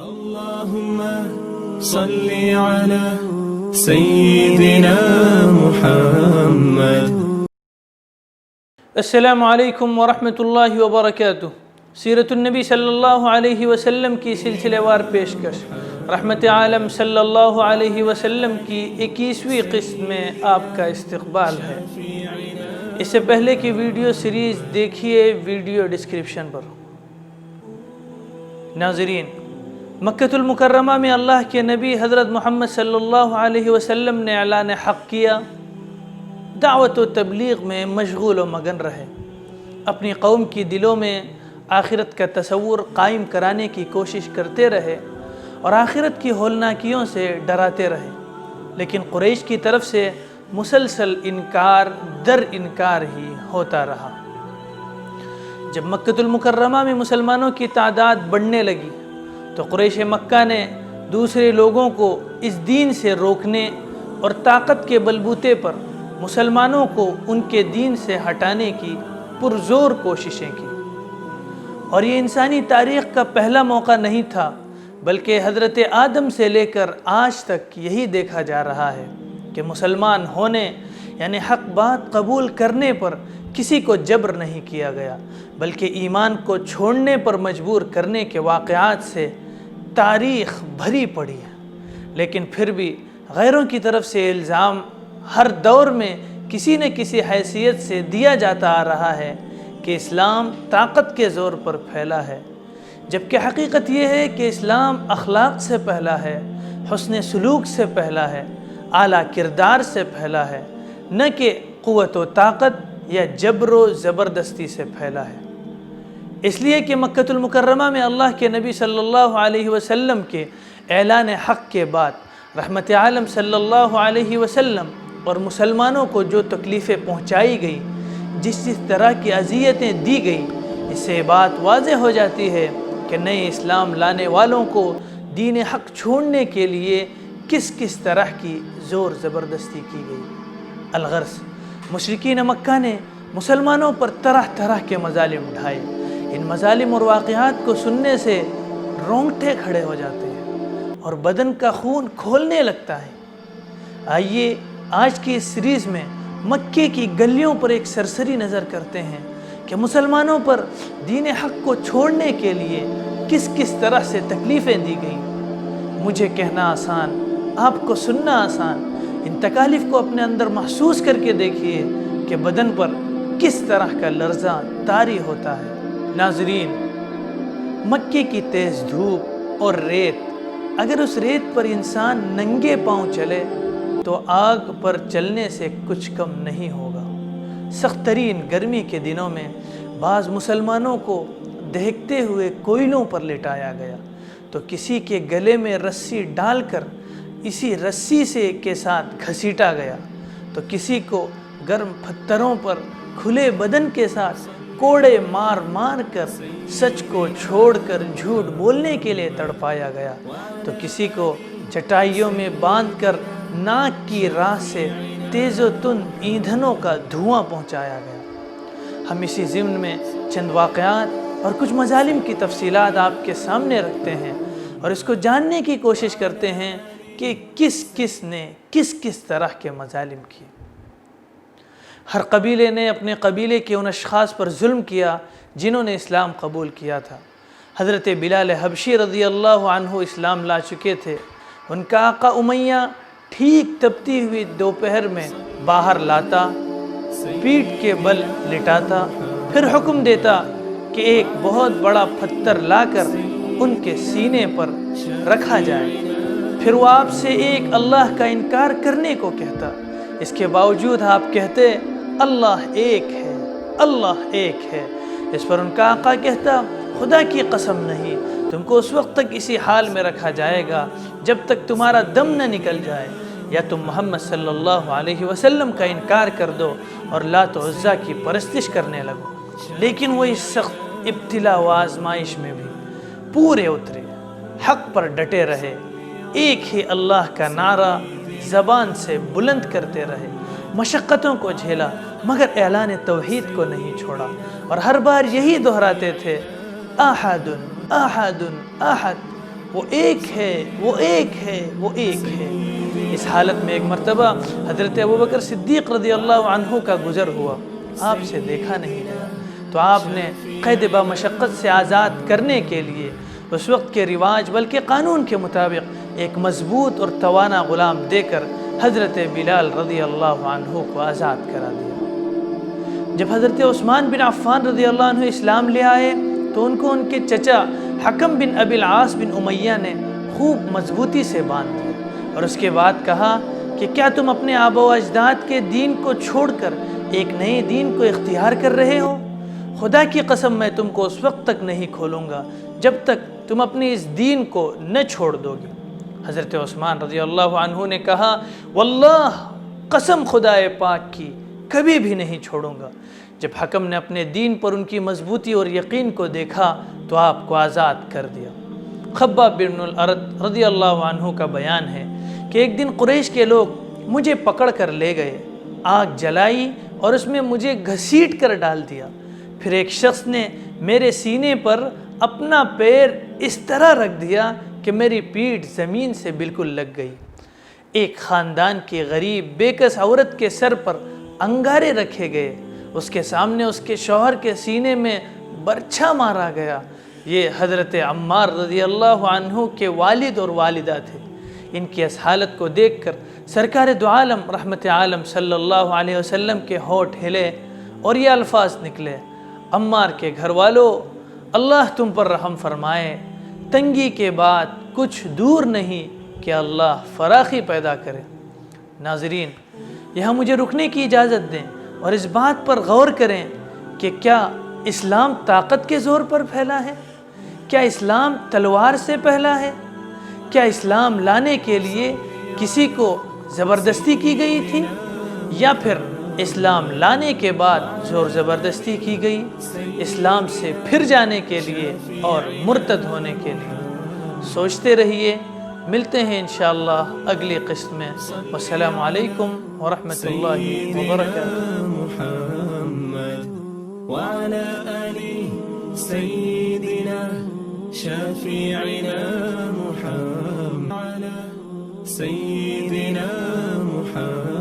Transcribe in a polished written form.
اللهم صل على سيدنا محمد. السلام علیکم ورحمۃ اللہ وبرکاتہ. سیرت النبی صلی اللہ علیہ وسلم کی سلسلے وار پیشکش رحمت عالم صلی اللہ علیہ وسلم کی 21ویں قسط میں آپ کا استقبال ہے. اس سے پہلے کی ویڈیو سیریز دیکھیے ویڈیو ڈسکرپشن پر. ناظرین، مکہ المکرمہ میں اللہ کے نبی حضرت محمد صلی اللہ علیہ وسلم نے اعلان حق کیا. دعوت و تبلیغ میں مشغول و مگن رہے. اپنی قوم کی دلوں میں آخرت کا تصور قائم کرانے کی کوشش کرتے رہے اور آخرت کی ہولناکیوں سے ڈراتے رہے. لیکن قریش کی طرف سے مسلسل انکار در انکار ہی ہوتا رہا. جب مکہ المکرمہ میں مسلمانوں کی تعداد بڑھنے لگی تو قریش مکہ نے دوسرے لوگوں کو اس دین سے روکنے اور طاقت کے بلبوتے پر مسلمانوں کو ان کے دین سے ہٹانے کی پرزور کوششیں کی. اور یہ انسانی تاریخ کا پہلا موقع نہیں تھا، بلکہ حضرت آدم سے لے کر آج تک یہی دیکھا جا رہا ہے کہ مسلمان ہونے یعنی حق بات قبول کرنے پر کسی کو جبر نہیں کیا گیا، بلکہ ایمان کو چھوڑنے پر مجبور کرنے کے واقعات سے تاریخ بھری پڑی ہے. لیکن پھر بھی غیروں کی طرف سے الزام ہر دور میں کسی نہ کسی حیثیت سے دیا جاتا آ رہا ہے کہ اسلام طاقت کے زور پر پھیلا ہے، جبکہ حقیقت یہ ہے کہ اسلام اخلاق سے پھیلا ہے، حسن سلوک سے پھیلا ہے، اعلیٰ کردار سے پھیلا ہے، نہ کہ قوت و طاقت یا جبر و زبردستی سے پھیلا ہے. اس لیے کہ مکہ المکرمہ میں اللہ کے نبی صلی اللہ علیہ وسلم کے اعلان حق کے بعد رحمت عالم صلی اللہ علیہ وسلم اور مسلمانوں کو جو تکلیفیں پہنچائی گئی، جس طرح کی اذیتیں دی گئی، اس سے بات واضح ہو جاتی ہے کہ نئے اسلام لانے والوں کو دین حق چھوڑنے کے لیے کس کس طرح کی زور زبردستی کی گئی. الغرض مشرکین مکہ نے مسلمانوں پر طرح طرح کے مظالم اٹھائے. ان مظالم اور واقعات کو سننے سے رونگٹے کھڑے ہو جاتے ہیں اور بدن کا خون کھولنے لگتا ہے. آئیے آج کی اس سیریز میں مکے کی گلیوں پر ایک سرسری نظر کرتے ہیں کہ مسلمانوں پر دین حق کو چھوڑنے کے لیے کس کس طرح سے تکلیفیں دی گئیں. مجھے کہنا آسان، آپ کو سننا آسان. ان تکالیف کو اپنے اندر محسوس کر کے دیکھیے کہ بدن پر کس طرح کا لرزاں طاری ہوتا ہے. ناظرین، مکے کی تیز دھوپ اور ریت، اگر اس ریت پر انسان ننگے پاؤں چلے تو آگ پر چلنے سے کچھ کم نہیں ہوگا. سخت ترین گرمی کے دنوں میں بعض مسلمانوں کو دہکتے ہوئے کوئلوں پر لٹایا گیا تو کسی کے گلے میں رسی ڈال کر اسی رسی سے کے ساتھ گھسیٹا گیا تو کسی کو گرم پتھروں پر کھلے بدن کے ساتھ کوڑے مار مار کر سچ کو چھوڑ کر جھوٹ بولنے کے لیے تڑپایا گیا تو کسی کو چٹائیوں میں باندھ کر ناک کی راہ سے تیز و تند ایندھنوں کا دھواں پہنچایا گیا. ہم اسی ضمن میں چند واقعات اور کچھ مظالم کی تفصیلات آپ کے سامنے رکھتے ہیں اور اس کو جاننے کی کوشش کرتے ہیں کہ کس کس نے کس کس طرح کے مظالم کیے. ہر قبیلے نے اپنے قبیلے کے ان اشخاص پر ظلم کیا جنہوں نے اسلام قبول کیا تھا. حضرت بلال حبشی رضی اللہ عنہ اسلام لا چکے تھے. ان کا آقا امیہ ٹھیک تپتی ہوئی دوپہر میں باہر لاتا، پیٹھ کے بل لٹاتا، پھر حکم دیتا کہ ایک بہت بڑا پتھر لا کر ان کے سینے پر رکھا جائے. پھر وہ آپ سے ایک اللہ کا انکار کرنے کو کہتا. اس کے باوجود آپ کہتے اللہ ایک ہے، اللہ ایک ہے. اس پر ان کا آقا کہتا خدا کی قسم نہیں، تم کو اس وقت تک اسی حال میں رکھا جائے گا جب تک تمہارا دم نہ نکل جائے، یا تم محمد صلی اللہ علیہ وسلم کا انکار کر دو اور لات و عزا کی پرستش کرنے لگو. لیکن وہ اس سخت ابتلا و آزمائش میں بھی پورے اترے، حق پر ڈٹے رہے، ایک ہی اللہ کا نعرہ زبان سے بلند کرتے رہے. مشقتوں کو جھیلا مگر اعلان توحید کو نہیں چھوڑا، اور ہر بار یہی دہراتے تھے احد احد احد، وہ ایک ہے، وہ ایک ہے، وہ ایک ہے۔ اس حالت میں ایک مرتبہ حضرت ابوبکر صدیق رضی اللہ عنہ کا گزر ہوا، آپ سے دیکھا نہیں گیا، تو آپ نے قید با مشقت سے آزاد کرنے کے لیے اس وقت کے رواج بلکہ قانون کے مطابق ایک مضبوط اور توانا غلام دے کر حضرت بلال رضی اللہ عنہ کو آزاد کرا دیا۔ جب حضرت عثمان بن عفان رضی اللہ عنہ اسلام لے آئے تو ان کو ان کے چچا حکم بن ابی العاص بن امیہ نے خوب مضبوطی سے باندھ دیا اور اس کے بعد کہا کہ کیا تم اپنے آبا و اجداد کے دین کو چھوڑ کر ایک نئے دین کو اختیار کر رہے ہو؟ خدا کی قسم میں تم کو اس وقت تک نہیں کھولوں گا جب تک تم اپنے اس دین کو نہ چھوڑ دو گے۔ حضرت عثمان رضی اللہ عنہ نے کہا واللہ قسم خدا پاک کی کبھی بھی نہیں چھوڑوں گا۔ جب حکم نے اپنے دین پر ان کی مضبوطی اور یقین کو دیکھا تو آپ کو آزاد کر دیا۔ خباب بن الارت رضی اللہ عنہ کا بیان ہے کہ ایک دن قریش کے لوگ مجھے پکڑ کر لے گئے، آگ جلائی اور اس میں مجھے گھسیٹ کر ڈال دیا، پھر ایک شخص نے میرے سینے پر اپنا پیر اس طرح رکھ دیا کہ میری پیٹھ زمین سے بالکل لگ گئی۔ ایک خاندان کی غریب بے کس عورت کے سر پر انگارے رکھے گئے، اس کے سامنے اس کے شوہر کے سینے میں برچھا مارا گیا۔ یہ حضرت عمار رضی اللہ عنہ کے والد اور والدہ تھے۔ ان کی اس حالت کو دیکھ کر سرکار دو عالم رحمت عالم صلی اللہ علیہ وسلم کے ہونٹ ہلے اور یہ الفاظ نکلے، عمار کے گھر والوں، اللہ تم پر رحم فرمائے، تنگی کے بعد کچھ دور نہیں کہ اللہ فراخی پیدا کرے۔ ناظرین، یہاں مجھے رکنے کی اجازت دیں اور اس بات پر غور کریں کہ کیا اسلام طاقت کے زور پر پھیلا ہے؟ کیا اسلام تلوار سے پھیلا ہے؟ کیا اسلام لانے کے لیے کسی کو زبردستی کی گئی تھی یا پھر اسلام لانے کے بعد زور زبردستی کی گئی اسلام سے پھر جانے کے لیے اور مرتد ہونے کے لیے؟ سوچتے رہیے، ملتے ہیں انشاءاللہ اگلی قسط میں۔ والسلام علیکم ورحمۃ اللہ وبرکاتہ۔ محمد وعلى آل سيدنا شفيعنا محمد على سيدنا محمد